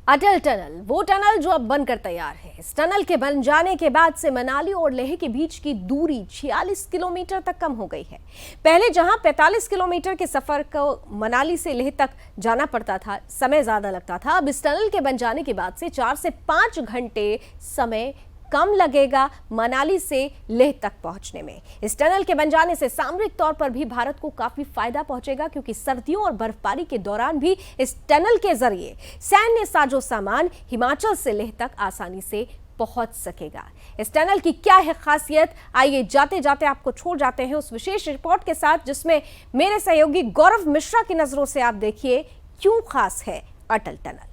अटल tunnel, वो tunnel जो अब बनकर तैयार है। इस टनल के बन जाने के बाद से मनाली और लेह के बीच की दूरी 46 किलोमीटर तक कम हो गई है। पहले जहां 45 किलोमीटर के सफर को मनाली से लेह तक जाना पड़ता था, समय ज्यादा लगता था, अब इस टनल के बन जाने के बाद से 4 से 5 घंटे समय कम लगेगा मनाली से लेह तक पहुंचने में। इस टनल के बन जाने से सामरिक तौर पर भी भारत को काफी फायदा पहुंचेगा, क्योंकि सर्दियों और बर्फबारी के दौरान भी इस टनल के जरिए सैन्य साजो सामान हिमाचल से लेह तक आसानी से पहुंच सकेगा। इस टनल की क्या है खासियत, आइए जाते जाते आपको छोड़ जाते हैं उस विशेष रिपोर्ट के साथ, जिसमें मेरे सहयोगी गौरव मिश्रा की नजरों से आप देखिए क्यों खास है अटल टनल।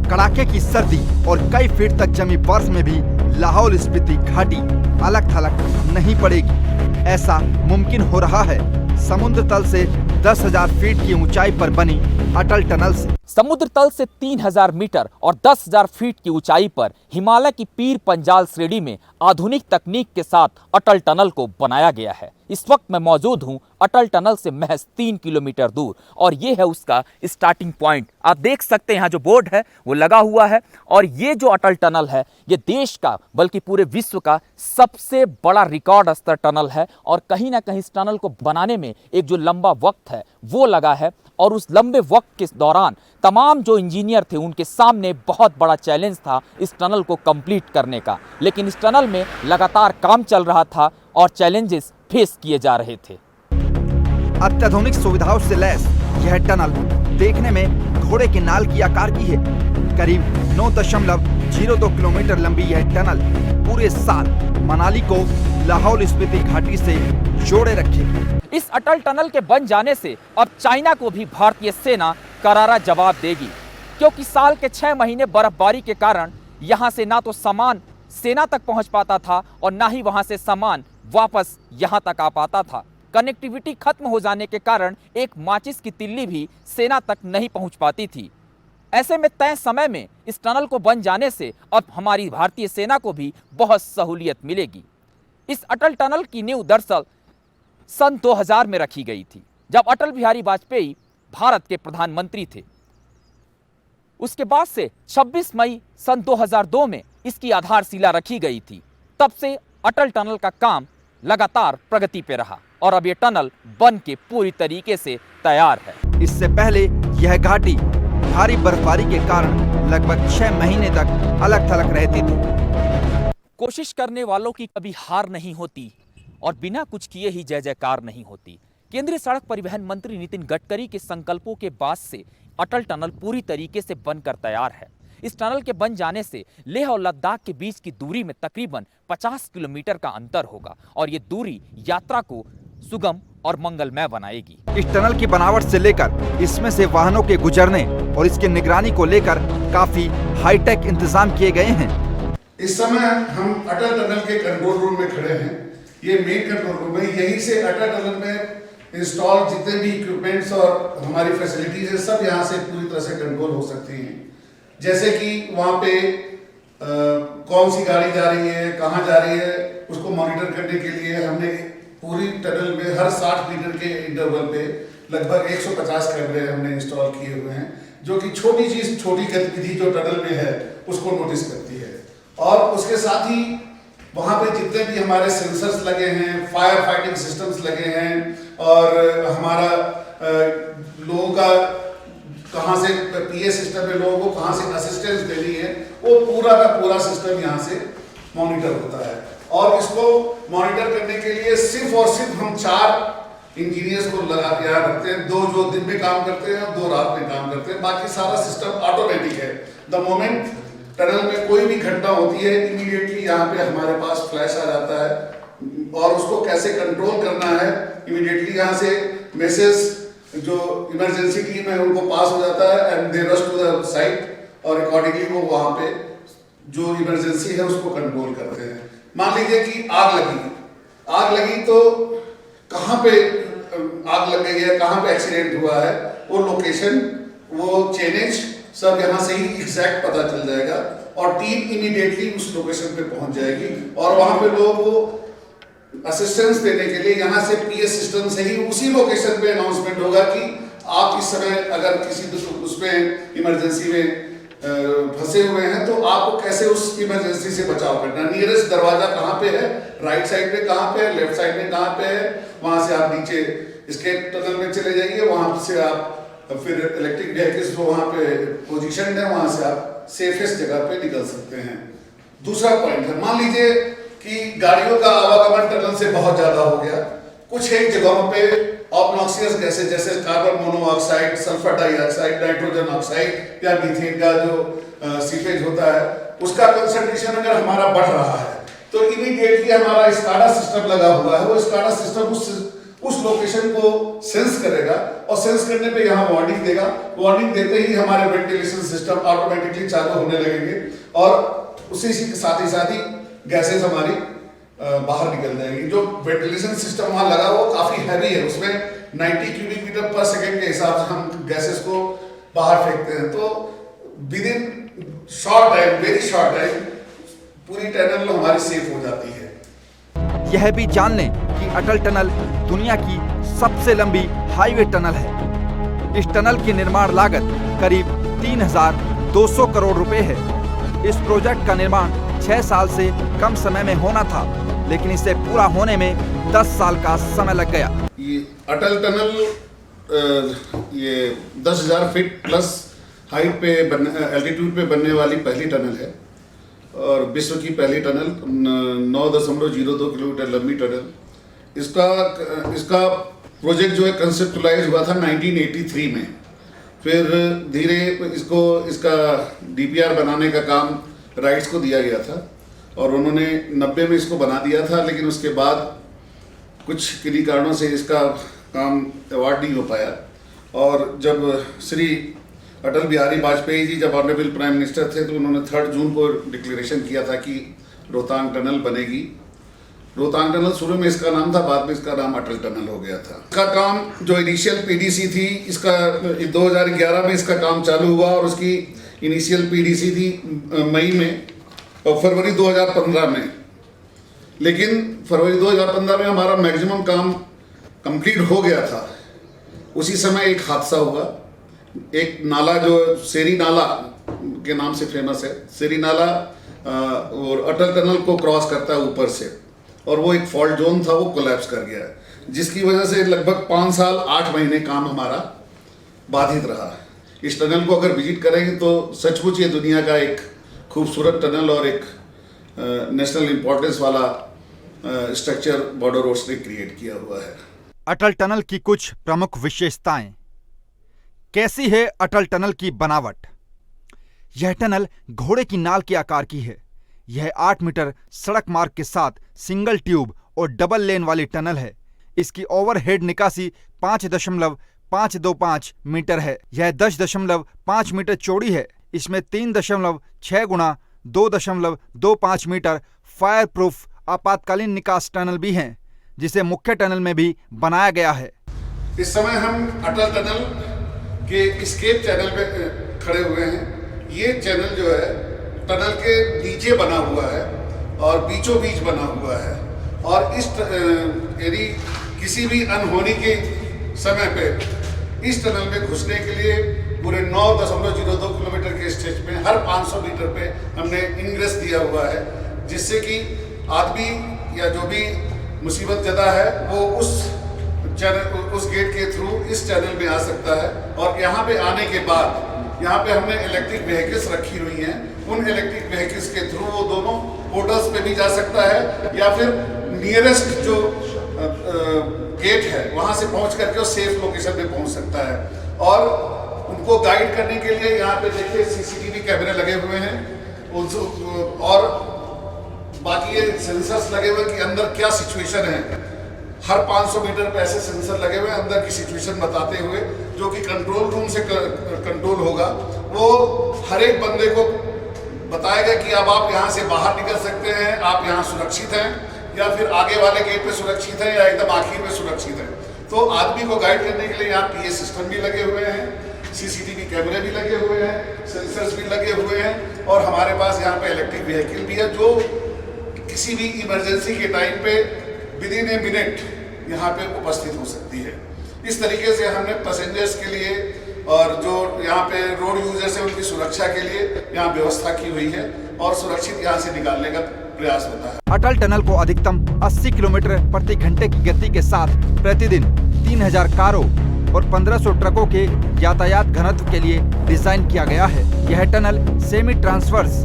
कड़ाके की सर्दी और कई फीट तक जमी बर्फ में भी लाहौल स्पीति घाटी अलग थलग नहीं पड़ेगी, ऐसा मुमकिन हो रहा है समुद्र तल से 10,000 फीट की ऊंचाई पर बनी अटल टनल से। समुद्र तल से 3,000 मीटर और 10,000 फीट की ऊंचाई पर हिमालय की पीर पंजाल श्रेणी में आधुनिक तकनीक के साथ अटल टनल को बनाया गया है। इस वक्त मैं मौजूद हूं अटल टनल से महज 3 किलोमीटर दूर और ये है उसका स्टार्टिंग पॉइंट। आप देख सकते हैं यहाँ जो बोर्ड है वो लगा हुआ है और ये जो अटल टनल है ये देश का बल्कि पूरे विश्व का सबसे बड़ा रिकॉर्ड स्तर टनल है और कहीं ना कहीं इस टनल को बनाने में एक जो लंबा वक्त है वो लगा है और उस लंबे वक्त के दौरान तमाम जो इंजीनियर थे उनके सामने बहुत बड़ा चैलेंज था इस टनल को कंप्लीट करने का, लेकिन इस टनल में लगातार काम चल रहा था और चैलेंजेस फेस किए जा रहे थे। अत्याधुनिक सुविधाओं से लैस यह टनल देखने में घोड़े के नाल की आकार की है। करीब 9.02 किलोमीटर लंबी यह टनल पूरे साल मनाली को लाहौल स्पीति घाटी से जोड़े रखेगी। इस अटल टनल के बन जाने से अब चाइना को भी भारतीय सेना करारा जवाब देगी, क्योंकि साल के 6 महीने बर्फबारी के कारण यहां से ना तो सामान सेना तक पहुंच पाता था और ना ही वहां से सामान वापस यहां तक आ पाता था। कनेक्टिविटी खत्म हो जाने के कारण एक माचिस की तिल्ली भी सेना तक नहीं पहुंच पाती थी। ऐसे में तय समय में इस टनल को बन जाने से अब हमारी भारतीय सेना को भी बहुत सहूलियत मिलेगी। इस अटल टनल की नींव दरअसल सन 2000 में रखी गई थी, जब अटल बिहारी वाजपेयी भारत के प्रधानमंत्री थे। उसके बाद से 26 मई सन 2002 में इसकी आधारशिला रखी गई थी। तब से अटल टनल का काम लगातार प्रगति पे रहा और अब ये टनल बन के पूरी तरीके से तैयार है। इससे पहले यह घाटी भारी बर्फबारी के कारण लगभग 6 महीने तक अलग थलग रहती थी। कोशिश करने वालों की कभी हार नहीं होती और बिना कुछ किए ही जय जयकार नहीं होती। केंद्रीय सड़क परिवहन मंत्री नितिन गडकरी के संकल्पों के बाद से अटल टनल पूरी तरीके से बनकर तैयार है। इस टनल के बन जाने से लेह और लद्दाख के बीच की दूरी में तकरीबन 50 किलोमीटर का अंतर होगा और ये दूरी यात्रा को सुगम और मंगलमय बनाएगी। इस टनल की बनावट से लेकर इसमें से वाहनों के गुजरने और इसकी निगरानी को लेकर काफी हाईटेक इंतजाम किए गए हैं। इस समय हम अटल टनल के कंट्रोल रूम में खड़े हैं। ये मेन कंट्रोल रूम है। यहीं से अटल टनल में इंस्टॉल जितने भी इक्विपमेंट्स और हमारी फैसिलिटीज है सब यहाँ से पूरी तरह से कंट्रोल हो सकती हैं। जैसे कि वहाँ पे कौन सी गाड़ी जा रही है, कहाँ जा रही है, उसको मॉनिटर करने के लिए हमने पूरी टनल में हर 60 मीटर के इंटरवल पे लगभग 150 कैमरे हमने इंस्टॉल किए हुए हैं, जो कि छोटी चीज, छोटी गतिविधि जो टनल में है उसको नोटिस करती है। और उसके साथ ही वहाँ पे जितने भी हमारे सेंसर्स लगे हैं, फायर फाइटिंग सिस्टम्स लगे हैं और हमारा लोगों का कहाँ से पीए सिस्टम में लोगों को कहाँ से असिस्टेंस देनी है, वो पूरा का पूरा सिस्टम यहाँ से मॉनिटर होता है। और इसको मॉनिटर करने के लिए सिर्फ और सिर्फ हम 4 इंजीनियर्स को लगा के यहाँ रखते हैं, 2 जो दिन में काम करते हैं और 2 रात में काम करते हैं। बाकी सारा सिस्टम ऑटोमेटिक है। द मोमेंट टनल में कोई भी घटना होती है इमीडिएटली यहाँ पे हमारे पास फ्लैश आ जाता है और उसको कैसे कंट्रोल करना है इमीडिएटली यहाँ से मैसेज जो इमरजेंसी टीम है उनको पास हो जाता है and they rush to the site और अकॉर्डिंगली वो वहाँ पे जो इमरजेंसी है उसको कंट्रोल करते हैं। मान लीजिए कि आग लगी तो कहाँ पे आग लग गई है, कहाँ पे एक्सीडेंट हुआ है, वो लोकेशन, वो चेनेज सब यहाँ से ही एग्जैक्ट पता चल जाएगा और टीम इमीडिएटली उस लोकेशन पे पहुंच जाएगी और वहाँ पे लोगों को असिस्टेंस देने के लिए यहाँ से पीएस सिस्टम से ही उसी लोकेशन पे अनाउंसमेंट होगा कि आप इस समय अगर किसी उसमें इमरजेंसी में फंसे हुए हैं तो आपको कैसे उस इमरजेंसी से बचाव करना है। नियरेस्ट दरवाजा कहाँ पे है, राइट साइड में कहाँ पे है, लेफ्ट साइड में कहाँ पे है, वहां से आप नीचे एस्केप टनल में चले जाइए, वहां से आप फिर इलेक्ट्रिक व्हीकल्स जो वहां पे पोजीशन है वहां से आप सेफेस्ट जगह पे निकल सकते हैं। दूसरा पॉइंट है, मान लीजिए कि गाड़ियों का आवागमन टनल से बहुत ज्यादा हो गया, कुछ एक जगहों पे ऑब्नॉक्सियस गैसेज जैसे carbon monoxide, sulphur dioxide, nitrogen oxide या मीथेन का जो सीपेज होता है उसका कंसंट्रेशन अगर हमारा बढ़ रहा है तो इमीडिएटली हमारा स्काडा सिस्टम लगा हुआ है, वो स्काडा सिस्टम उस लोकेशन को सेंस करेगा और सेंस करने पे यहाँ वार्निंग देगा। वार्निंग देते ही हमारे वेंटिलेशन सिस्टम ऑटोमेटिकली चालू होने लगेंगे और उसी साथ ही गैसेज हमारी बाहर निकल जाएंगी। जो वेंटिलेशन सिस्टम वहाँ लगा वो काफी हैवी है, उसमें 90 क्यूबिक मीटर पर सेकेंड के हिसाब से हम गैसेस को बाहर फेंकते हैं। तो with in short time, very short time पूरी टनल हमारी सेफ हो जाती है। यह भी जान लें कि अटल टनल दुनिया की सबसे लंबी हाईवे टनल है। इस टनल की निर्माण लागत करीब 3,200 करोड़ रुपए है। इस प्रोजेक्ट का निर्माण 6 साल से कम समय में होना था, लेकिन इसे पूरा होने में 10 साल का समय लग गया। ये अटल टनल ये 10,000 फीट प्लस हाइट पे एल्टीट्यूड पे बनने वाली पहली टनल है और विश्व की पहली टनल 9.02 किलोमीटर लंबी टनल। इसका प्रोजेक्ट जो है कंसेप्टलाइज हुआ था 1983 में। फिर धीरे इसका डीपीआर बनाने का काम राइट्स को दिया गया था और उन्होंने 90 में इसको बना दिया था, लेकिन उसके बाद कुछ किन्हीं कारणों से इसका काम अवार्ड नहीं हो पाया। और जब श्री अटल बिहारी वाजपेयी जी जब ऑनरेबल प्राइम मिनिस्टर थे तो उन्होंने 3 जून को डिक्लेरेशन किया था कि रोहतांग टनल बनेगी। रोहतांग टनल शुरू में इसका नाम था, बाद में इसका नाम अटल टनल हो गया था। इसका काम जो इनिशियल पीडीसी थी, इसका 2011 में इसका काम चालू हुआ और उसकी इनिशियल पीडीसी थी मई में और फरवरी 2015 में। लेकिन फरवरी 2015 में हमारा मैक्सिमम काम कंप्लीट हो गया था। उसी समय एक हादसा हुआ। एक नाला जो सेरी नाला के नाम से फेमस है, सेरी नाला और अटल टनल को क्रॉस करता है ऊपर से, और वो एक फॉल्ट जोन था, वो कोलैप्स कर गया, जिसकी वजह से लगभग 5 साल 8 महीने काम हमारा बाधित रहा। इस टनल को अगर विजिट करेंगे तो सचमुच ये दुनिया का एक खूबसूरत टनल और एक नेशनल इम्पोर्टेंस वाला स्ट्रक्चर बॉर्डर रोड्स ने क्रिएट किया हुआ है। अटल टनल की कुछ प्रमुख विशेषताएं। कैसी है अटल टनल की बनावट? यह टनल घोड़े की नाल के आकार की है। यह 8 मीटर सड़क मार्ग के साथ सिंगल ट्यूब और डबल लेन वाली टनल है। इसकी ओवरहेड निकासी 5.525 मीटर है। यह 10.5 मीटर चौड़ी है। इसमें 3.6 गुणा 2.25 मीटर फायर प्रूफ आपातकालीन निकास टनल भी हैं, जिसे मुख्य टनल में भी बनाया गया है। इस समय हम अटल टनल के एस्केप चैनल पे खड़े हुए हैं। ये चैनल जो है टनल के नीचे बना हुआ है और बीचों बीच बना हुआ है, और इस यदि किसी भी अनहोनी के समय पे इस टनल में घुसने के लिए पूरे 9.02 किलोमीटर के स्ट्रेच में हर 500 मीटर पे हमने इनग्रेस दिया हुआ है, जिससे कि आदमी या जो भी मुसीबत ज़दा है वो उस गेट के थ्रू इस चैनल में आ सकता है। और यहाँ पे आने के बाद यहाँ पे हमने इलेक्ट्रिक व्हीकल्स रखी हुई हैं। उन इलेक्ट्रिक व्हीकल्स के थ्रू वो दोनों पोर्टल्स पे भी जा सकता है या फिर नियरेस्ट जो गेट है वहाँ से पहुँच करके वो सेफ लोकेशन पे पहुँच सकता है। और उनको गाइड करने के लिए यहाँ पे देखिए CCTV कैमरे लगे हुए हैं, और बाकी ये सेंसर्स लगे हुए कि अंदर क्या सिचुएशन है। हर 500 मीटर पे ऐसे सेंसर लगे हुए अंदर की सिचुएशन बताते हुए, जो कि कंट्रोल रूम से कंट्रोल होगा। वो हर एक बंदे को बताएगा कि अब आप यहाँ से बाहर निकल सकते हैं, आप यहाँ सुरक्षित हैं, या फिर आगे वाले गेट पे सुरक्षित हैं, या एकदम आखिर में सुरक्षित हैं। तो आदमी को गाइड करने के लिए यहाँ PA सिस्टम भी लगे हुए हैं, CCTV कैमरे भी लगे हुए हैं, सेंसर्स भी लगे हुए हैं, और हमारे पास यहाँ पे इलेक्ट्रिक व्हीकल भी है जो किसी भी इमरजेंसी के टाइम पे विद इन ए मिनट यहाँ पे उपस्थित हो सकती है। इस तरीके से हमने पैसेंजर्स के लिए और जो यहाँ पे रोड यूजर्स है उनकी सुरक्षा के लिए यहाँ व्यवस्था की हुई है और सुरक्षित यहाँ से निकालने का प्रयास होता है। अटल टनल को अधिकतम 80 किलोमीटर प्रति घंटे की गति के साथ प्रतिदिन 3000 कारों और 1500 ट्रकों के यातायात घनत्व के लिए डिजाइन किया गया है। यह tunnel semi transverse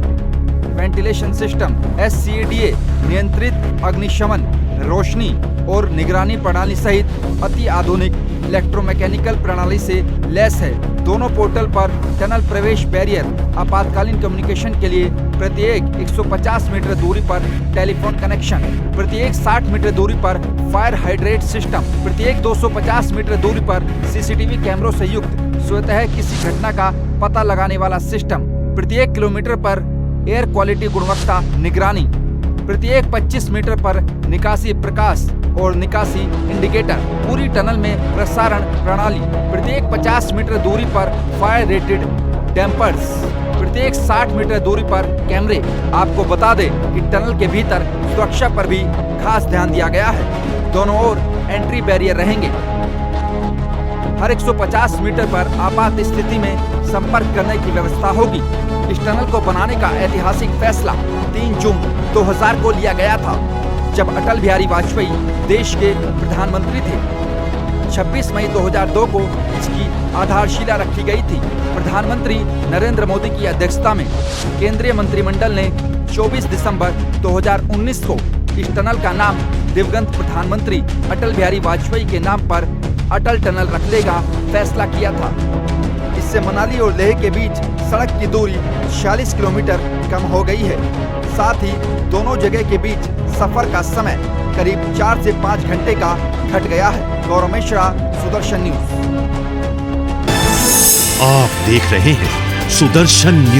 ventilation system SCADA नियंत्रित अग्निशमन, रोशनी और निगरानी प्रणाली सहित अति आधुनिक इलेक्ट्रोमैकेनिकल प्रणाली से लैस है। दोनों पोर्टल पर टनल प्रवेश बैरियर, आपातकालीन कम्युनिकेशन के लिए प्रत्येक 150 मीटर दूरी पर टेलीफोन कनेक्शन, प्रत्येक 60 मीटर दूरी पर फायर हाइड्रेट सिस्टम, प्रत्येक 250 मीटर दूरी पर CCTV कैमरों से युक्त स्वतः किसी घटना का पता लगाने वाला सिस्टम, प्रत्येक किलोमीटर पर एयर क्वालिटी गुणवत्ता निगरानी, प्रत्येक 25 मीटर पर निकासी प्रकाश और निकासी इंडिकेटर, पूरी टनल में प्रसारण प्रणाली, प्रत्येक 50 मीटर दूरी पर फायर रेटेड डैम्पर्स, प्रत्येक 60 मीटर दूरी पर कैमरे। आपको बता दें कि टनल के भीतर सुरक्षा पर भी खास ध्यान दिया गया है। दोनों ओर एंट्री बैरियर रहेंगे। हर 150 मीटर पर आपात स्थिति में संपर्क करने की व्यवस्था होगी। इस टनल को बनाने का ऐतिहासिक फैसला 3 जून 2000 को लिया गया था, जब अटल बिहारी वाजपेयी देश के प्रधानमंत्री थे। 26 मई 2002 को इसकी आधारशिला रखी गई थी। प्रधानमंत्री नरेंद्र मोदी की अध्यक्षता में केंद्रीय मंत्रिमंडल ने 24 दिसंबर 2019 को इस टनल का नाम दिवंगत प्रधानमंत्री अटल बिहारी वाजपेयी के नाम पर अटल टनल रखने का फैसला किया था। इससे मनाली और लेह के बीच सड़क की दूरी 46 किलोमीटर कम हो गई है। साथ ही दोनों जगह के बीच सफर का समय करीब 4 से 5 घंटे का घट गया है। गौरव मिश्रा, सुदर्शन न्यूज। आप देख रहे हैं सुदर्शन न्यूज।